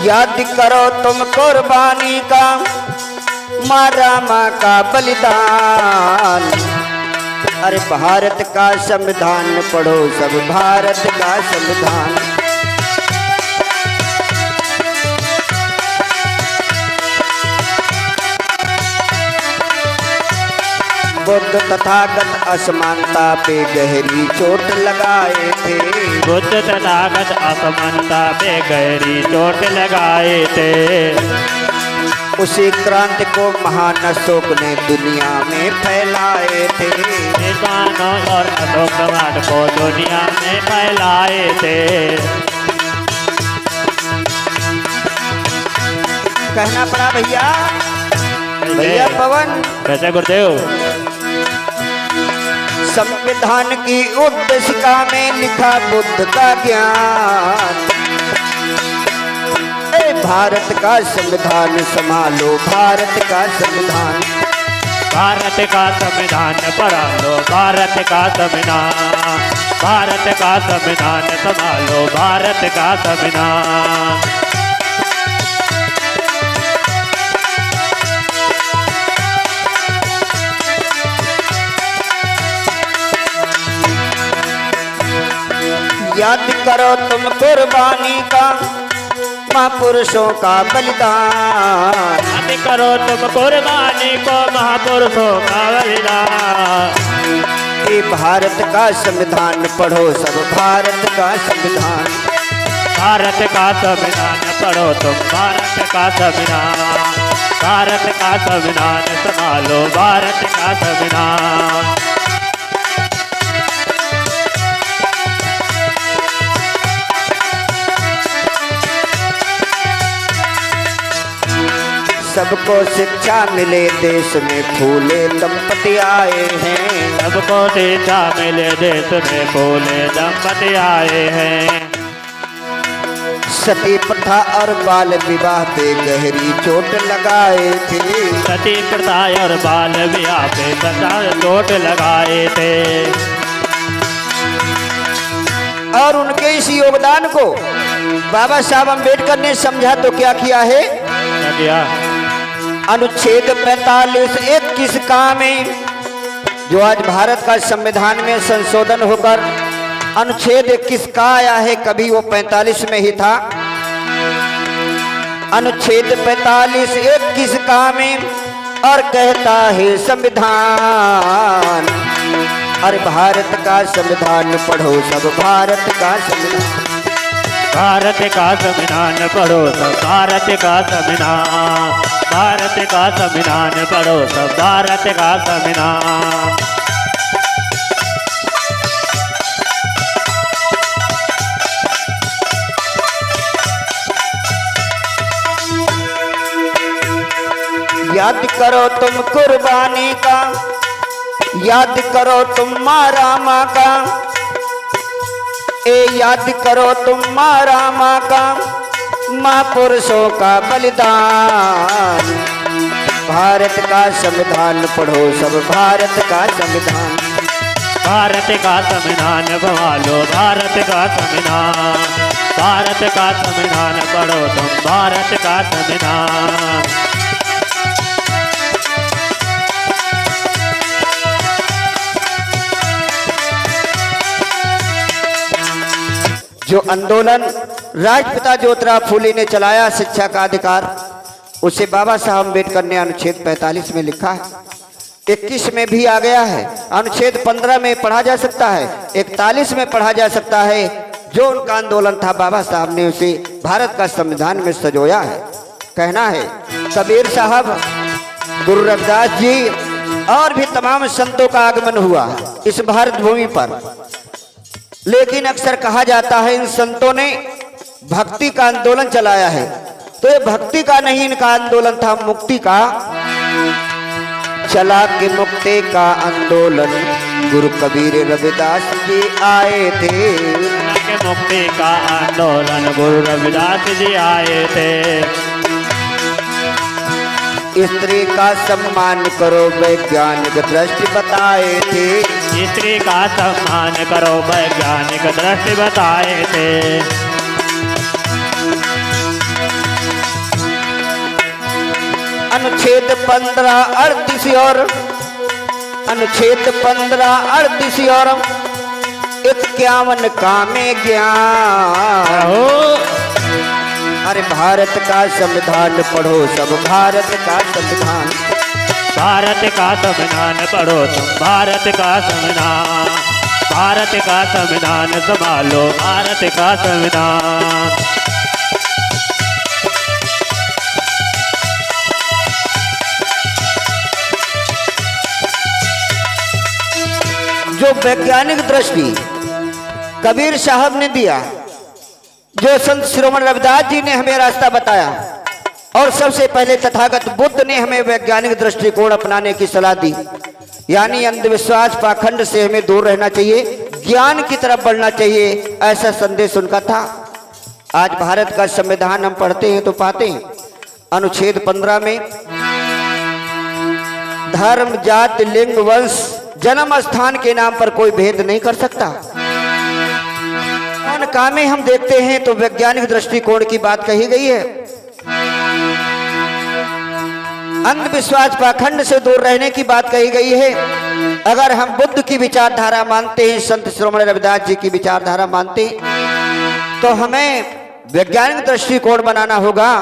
याद करो तुम कुर्बानी का, माँ रामा का बलिदान। अरे भारत का संविधान पढ़ो सब, भारत का संविधान। बुद्ध तथागत असमानता पे गहरी चोट लगाए थे। बुद्ध तथागत असमानता पे गहरी चोट लगाए थे। उसी क्रांति को महान अशोक ने दुनिया में फैलाए थे। निर्माणों और अशोक समाज को दुनिया में फैलाए थे। कहना पड़ा भैया, भैया पवन। कैसे गुरुदेव? संविधान की उद्देशिका में लिखा बुद्ध का ज्ञान। भारत का संविधान संभालो, भारत का संविधान। भारत का संविधान पढ़ा लो, भारत का संविधान। भारत का संविधान संभालो, भारत का संविधान। याद करो तुम कुर्बानी का, महापुरुषों का बलिदान। याद करो तुम कुर्बानी को, महापुरुषों का बलिदान। ये भारत का संविधान पढ़ो सब, भारत का संविधान। भारत का संविधान पढ़ो तुम, भारत का संविधान। भारत का संविधान संभालो, भारत का संविधान। सबको शिक्षा मिले देश में, फूले दंपति आए हैं। सबको शिक्षा मिले देश में, फूले दंपति आए हैं। सती प्रथा और बाल विवाह पे गहरी चोट लगाए थे। सती प्रथा और बाल विवाह पे चोट लगाए थे। और उनके इस योगदान को बाबा साहब अम्बेडकर ने समझा तो क्या किया है? क्या किया? अनुच्छेद 45(21) का में, जो आज भारत का संविधान में संशोधन होकर अनुच्छेद 21 का आया है, कभी वो 45 में ही था। अनुच्छेद 45(21) का में और कहता है संविधान। अरे भारत का संविधान पढ़ो सब, भारत का संविधान। भारत का संविधान पढ़ो सब, भारत का संविधान। भारत का संविधान पढ़ो सब, भारत का संविधान। याद करो तुम कुर्बानी का, याद करो तुम माँ रामा का। याद करो तुम माँ रामा का, महापुरुषों का बलिदान। भारत का संविधान पढ़ो सब, भारत का संविधान। भारत का संविधान संभालो, भारत का संविधान। भारत का संविधान पढ़ो तुम, भारत का संविधान। जो आंदोलन राष्ट्रपिता ज्योतिराव फूले ने चलाया, शिक्षा का अधिकार, उसे बाबा साहब अम्बेडकर ने अनुच्छेद 45 में लिखा है। 21 में भी आ गया है, अनुच्छेद 15 में पढ़ा जा सकता है, 41 में पढ़ा जा सकता है। जो उनका आंदोलन था, बाबा साहब ने उसे भारत का संविधान में सजोया है। कहना है कबीर साहब, गुरु रविदास जी और भी तमाम संतों का आगमन हुआ इस भारत भूमि पर। लेकिन अक्सर कहा जाता है इन संतों ने भक्ति का आंदोलन चलाया है, तो ये भक्ति का नहीं, इनका आंदोलन था मुक्ति का। चला के मुक्ति का आंदोलन गुरु कबीर रविदास जी आए थे। मुक्ति का आंदोलन गुरु रविदास जी आए थे। स्त्री का सम्मान करो वैज्ञानिक दृष्टि बताए थे। स्त्री का सम्मान करो वैज्ञानिक दृष्टि बताए थे। अनुच्छेद 1538 और अनुच्छेद 1538 और 51 कामे ज्ञान। हो अरे भारत का संविधान पढ़ो सब, भारत का संविधान। भारत का संविधान पढ़ो तुम, भारत का संविधान, भारत का संविधान संभालो, भारत का संविधान। जो वैज्ञानिक दृष्टि कबीर साहब ने दिया, जो संत शिरोमणि रविदास जी ने हमें रास्ता बताया, और सबसे पहले तथागत बुद्ध ने हमें वैज्ञानिक दृष्टिकोण अपनाने की सलाह दी, यानी अंधविश्वास पाखंड से हमें दूर रहना चाहिए, ज्ञान की तरफ बढ़ना चाहिए, ऐसा संदेश उनका था। आज भारत का संविधान हम पढ़ते हैं तो पाते हैं अनुच्छेद 15 में धर्म, जाति, लिंग, वंश, जन्म स्थान के नाम पर कोई भेद नहीं कर सकता। कामे हम देखते हैं तो वैज्ञानिक दृष्टिकोण की बात कही गई है। अंधविश्वास पाखंड से दूर रहने की बात कही गई है। अगर हम बुद्ध की विचारधारा मानते हैं, संत शिरोमणि रविदास जी की विचारधारा मानते हैं, तो हमें वैज्ञानिक दृष्टिकोण बनाना होगा।